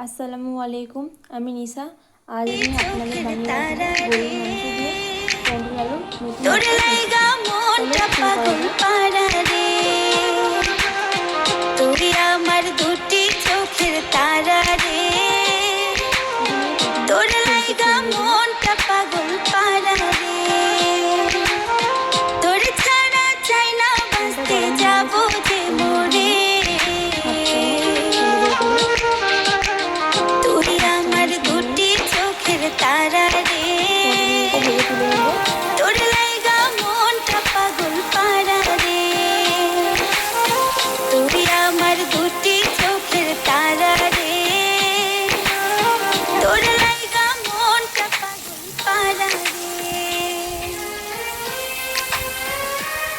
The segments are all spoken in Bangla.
আসসালামু আলাইকুম, আমি নিশা। আজ আমি আপনাদের বানিয়ে দেখাবো গরুর মাংস দিয়ে পটল আলুর নতুন একটা রেসিপি। চলো শুরু করা যাক। তুই আমার দুটি চোখের তারা রে, তোর লাইগা মনটা পাগল পারা রে, তোর ছাড়া চাই না বাঁচতে যাবো যে মরে। তুই আমার দুটি চোখের তারা রে, তোর লাইগা মনটা পাগল পারা রে, তুই আমার দুটি চোখের তারা রে, তোর লাইগা মনটা পাগল পারা রে।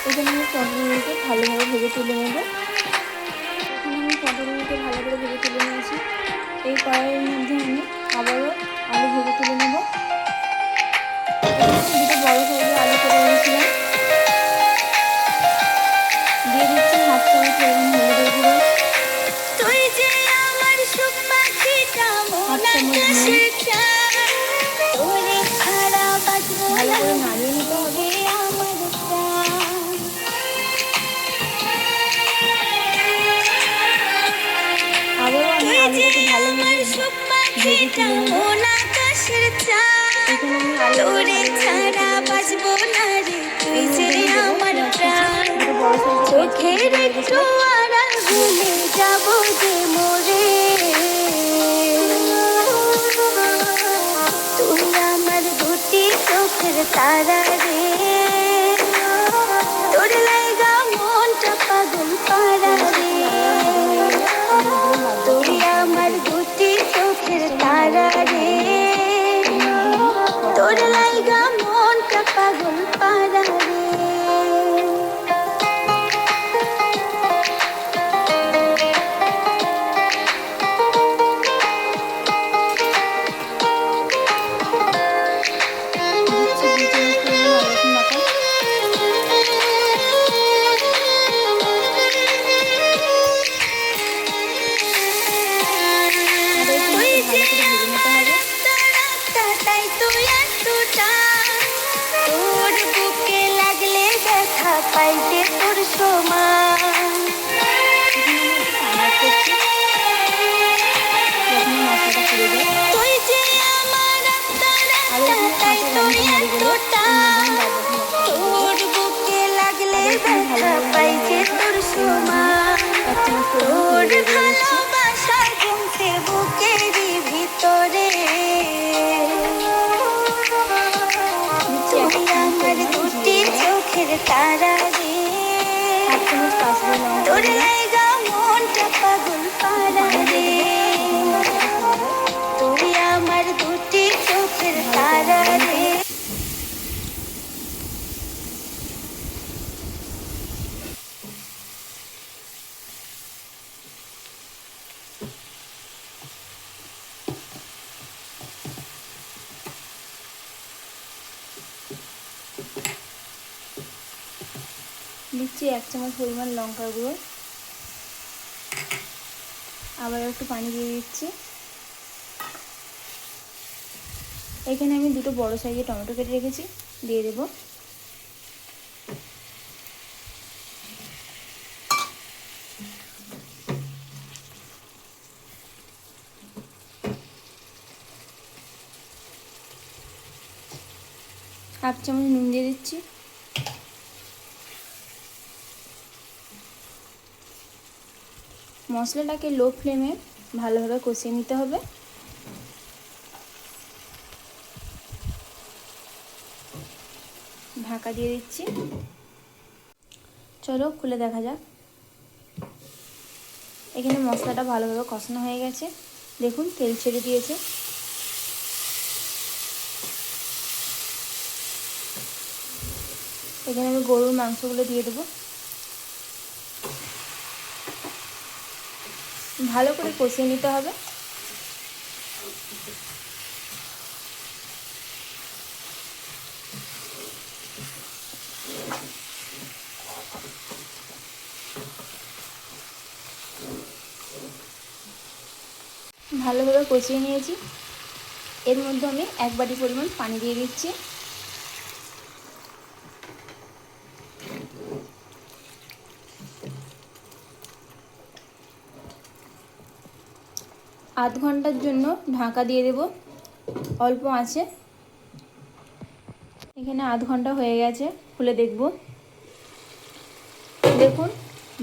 এখানে আমি পটলগুলোকে ভালোভাবে ভেজে তুলে নেব। এখানে আমি পটলগুলোকে ভালো করে ভেজে তুলে নিয়েছি। এই কড়াইয়ের মধ্যে আমি আবারও আলু ভেজে তুলে নেব। দুটো বড় সাইজের আলু কেটে নিয়েছিলাম। দিয়ে দিচ্ছি হাফ চামচ পরিমাণ হলুদের গুঁড়ো, তুই যে আমার সুখ পাখিটা মন আকাশের চাঁদ, তোরে ছাড়া বাঁচবো ভালো না করে নাড়িয়ে নিতে হবে। আমার প্রাণ। আবারও আমি আলুটাকে ভালোভাবে ভেজে তুলে নেব। মন আকাশের চাঁদ, এখানে আমি আলু তোরে ছাড়া বাঁচবো না রে, তুই যে আমার প্রাণ। চোখের একটু আড়াল ভুলে যাবো যে মরে, তুই আমার দুটি চোখের তারা রে, তোর লাইগা মনটা পাগল পারা রে, তুই আমার দুটি চোখের তারা রে, তোর লাইগা মনটা পাগল পারা রে। দিচ্ছি 2 চামচ পরিমাণ আদা রসুন বাটা। আবার একটু ভালো করে ভেজে নিতে হবে। তাই তুই এতটা, তোর বুকে লাগলে ব্যথা পাই যে তোর সমান। এখানে আমি একটু পানি অ্যাড করছি, যাতে মশলাটা পুড়ে যায়। তুই যে আমার আর এখানে তাই কাঁচা তুই লঙ্কা মরে গেলে এতটা, এর মধ্যে আমি বাদ বাকি মশলাটা দিয়ে তোর দেবো। বুকে লাগলে আবার এখানে ব্যথা ভালোভাবে পাই নাড়া যে হয়ে গেছে। তোর এর মধ্যে সমান। 1 চামচ পরিমাণ তোর হলুদের গুঁড়ো দিচ্ছি। ভালোবাসা জমছে বুকেরই ভিতরে, দিচ্ছি 1 তুই চামচ আমার পরিমাণ দুটি জিরে গুঁড়ো, চোখের তারা রে, 1 চামচ কাশ্মীরি লঙ্কা তোর গুঁড়ো। লাইগা মনটা পাগল একটু পারা পানি দিয়ে রে, দেবো যাতে মশলাটা পুড়ে যায়। তুই আমার দুটি চোখের ভালো করে তারা নাড়িয়ে নিতে রে। হবে। দিচ্ছি 1 চামচ পরিমাণ লঙ্কার গুঁড়ো। আবার একটু পানি দিয়ে দিচ্ছি। এখানে আমি দুটো বড় সাইজের টমেটো কেটে রেখেছি, দিয়ে দেব। হাফ চামচ নুন দিয়ে দিচ্ছি। মশলাটাকে লো ফ্লেমে ভালোভাবে কষিয়ে নিতে হবে। ঢাকা দিয়ে দিচ্ছি। চলো খুলে দেখা যাক। এখানে মশলাটা ভালোভাবে কষানো হয়ে গেছে, দেখুন তেল ছেড়ে দিয়েছে। এখানে আমি গরুর মাংসগুলো দিয়ে দেবো। ভালো করে কষিয়ে নিতে হবে। ভালোভাবে কষিয়ে নিয়েছি। এর মধ্যে আমি 1 বাটি পরিমাণ পানি দিয়ে দিচ্ছি। আধ ঘন্টার জন্য ঢাকা দিয়ে দেব অল্প আঁচে। এখানে আধ ঘন্টা হয়ে গেছে, খুলে দেখব। দেখুন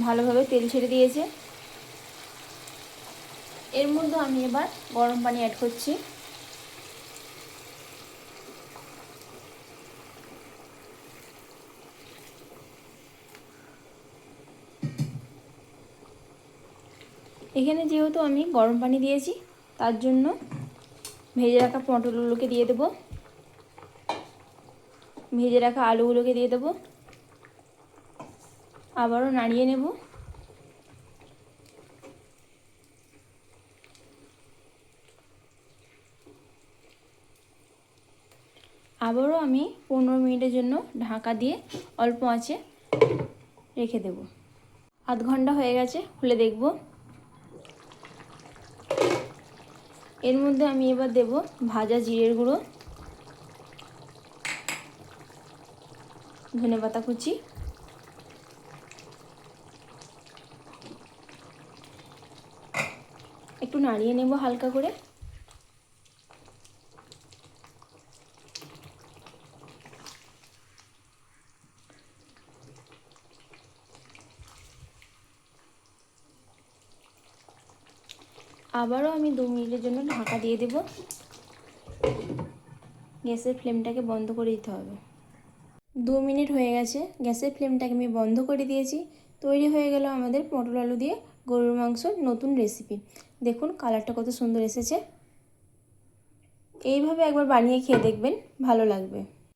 ভালোভাবে তেল ছেড়ে দিয়েছে। এর মধ্যে আমি এবার গরম পানি অ্যাড করছি। এখানে যেহেতু আমি গরম পানি দিয়েছি, তার জন্য ভেজে রাখা পটলগুলোকে দিয়ে দেব, ভেজে রাখা আলুগুলোকে দিয়ে দেব, আবারও নাড়িয়ে নেব। আবারও আমি 15 মিনিটের জন্য ঢাকা দিয়ে অল্প আঁচে রেখে দেব। আধ ঘন্টা হয়ে গেছে, খুলে দেখব। এর মধ্যে আমি এবার দেব ভাজা জিরের গুঁড়ো, ধনেপাতা কুচি, একটু নাড়িয়ে নেব হালকা করে। আবারও আমি 2 মিনিটের জন্য ঢাকা দিয়ে দেব। গ্যাসের ফ্লেমটাকে বন্ধ করে দিতে হবে। 2 মিনিট হয়ে গেছে, গ্যাসের ফ্লেমটাকে আমি বন্ধ করে দিয়েছি। তৈরি হয়ে গেল আমাদের পটল আলু দিয়ে গরুর মাংসর নতুন রেসিপি। দেখুন কালারটা কত সুন্দর এসেছে। এইভাবে একবার বানিয়ে খেয়ে দেখবেন, ভালো লাগবে।